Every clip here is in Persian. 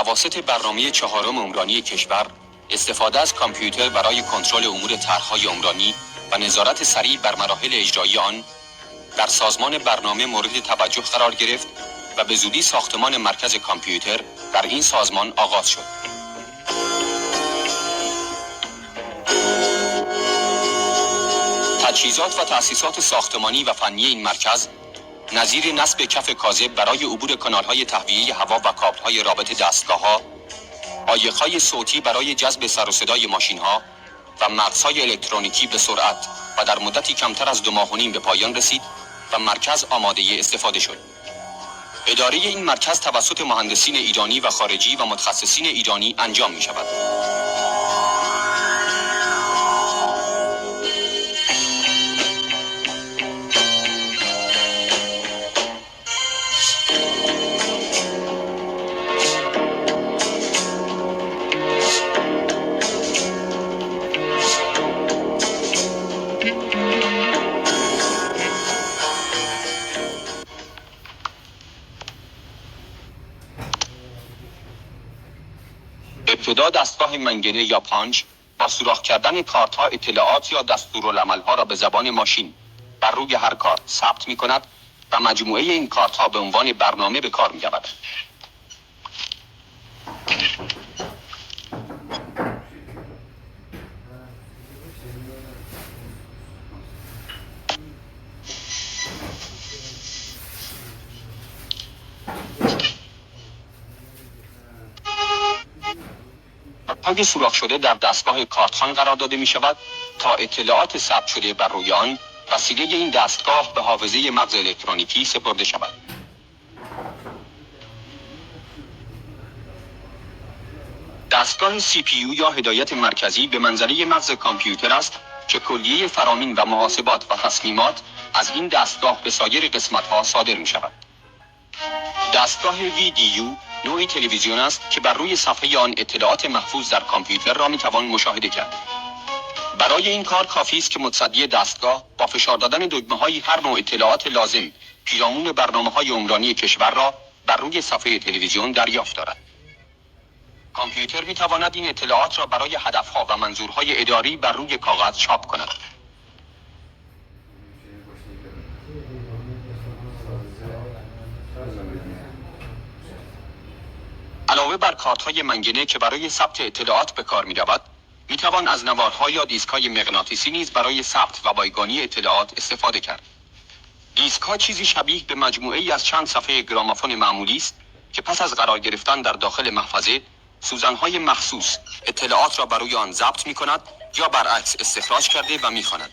اواسط برنامه 4 عمرانی کشور استفاده از کامپیوتر برای کنترل امور طرح‌های عمرانی و نظارت سریع بر مراحل اجرایی آن در سازمان برنامه مورد توجه قرار گرفت و به زودی ساختمان مرکز کامپیوتر در این سازمان آغاز شد. تجهیزات و تأسیسات ساختمانی و فنی این مرکز نظیر نصب کف کاذب برای عبور کانال‌های تهویه هوا و کابل‌های رابط دستگاه‌ها، عایق‌های صوتی برای جذب سر و صدای ماشین‌ها و مغزهای الکترونیکی به سرعت و در مدتی کمتر از 2 ماه و نیم به پایان رسید و مرکز آماده استفاده شد. اداره این مرکز توسط مهندسین ایرانی و خارجی و متخصصین ایرانی انجام می‌شود. ابتدا دستگاه منگنه یا پانچ با سوراخ کردن کارت‌ها اطلاعات یا دستورالعمل‌ها را به زبان ماشین بر روی هر کارت ثبت می‌کند و مجموعه این کارت‌ها به عنوان برنامه به کار می‌رود. کارت‌های سوراخ شده در دستگاه کارتخوان قرار داده می‌شود تا اطلاعات ثبت شده بر روی آن وسیله این دستگاه به حافظه مغز الکترونیکی سپرده شود. دستگاه CPU یا هدایت مرکزی به منزله مغز کامپیوتر است که کلیه فرامین و محاسبات و تصمیمات از این دستگاه به سایر قسمت‌ها صادر می‌شود. دستگاه VDU نوعی تلویزیون است که بر روی صفحه آن اطلاعات محفوظ در کامپیوتر را می‌توان مشاهده کرد. برای این کار کافی است که متصدی دستگاه با فشار دادن دکمه‌های هر نوع اطلاعات لازم پیرامون برنامه‌های عمرانی کشور را بر روی صفحه تلویزیون دریافت دارد. کامپیوتر می‌تواند این اطلاعات را برای هدف‌ها و منظورهای اداری بر روی کاغذ چاپ کند. علاوه بر کارت‌های منگنه که برای ثبت اطلاعات به کار می‌رود، می‌توان از نوارها یا دیسک‌های مغناطیسی نیز برای ثبت و بایگانی اطلاعات استفاده کرد. دیسک‌ها چیزی شبیه به مجموعه‌ای از چند صفحه گرامافون معمولی است که پس از قرار گرفتن در داخل محفظه، سوزن‌های مخصوص اطلاعات را بر روی آن ضبط می‌کند یا برعکس استخراج کرده و می‌خواند.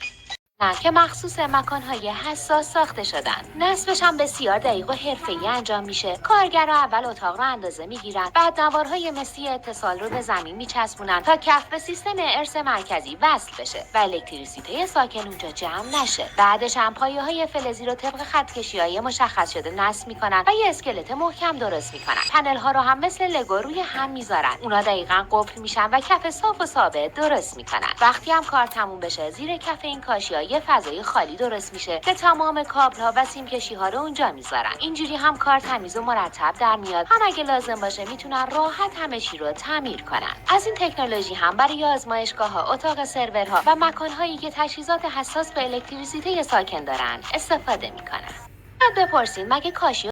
که مخصوص مکان‌های حساس ساخته شدن. نصبش هم بسیار دقیق و حرفه‌ای انجام میشه. کارگرها اول اتاق رو اندازه میگیرن، بعد نوارهای مسی اتصال رو به زمین میچسبونن تا کف به سیستم ارث مرکزی وصل بشه و الکتریسیته ساکن اونجا جمع نشه. بعدش هم پایه‌های فلزی رو طبق خط‌کشی‌های مشخص شده نصب میکنن و یه اسکلت محکم درست میکنن. پنل‌ها رو هم مثل لگو روی هم میذارن. اونا دقیقاً قفل میشن و کف صاف و ثابت درست میکنن. وقتی هم کار تموم بشه، زیر کف این کاشی‌ها یه فضای خالی درست میشه که تمام کابل‌ها و سیم‌کشی‌ها رو اونجا میذارن. اینجوری هم کار تمیز و مرتب در میاد. هم اگه لازم باشه میتونن راحت همه چی رو تعمیر کنن. از این تکنولوژی هم برای آزمایشگاه‌ها، اتاق سرورها و مکان‌هایی که تجهیزات حساس به الکتریسیته ساکن دارن استفاده میکنن. بعد بپرسین مگه کاشی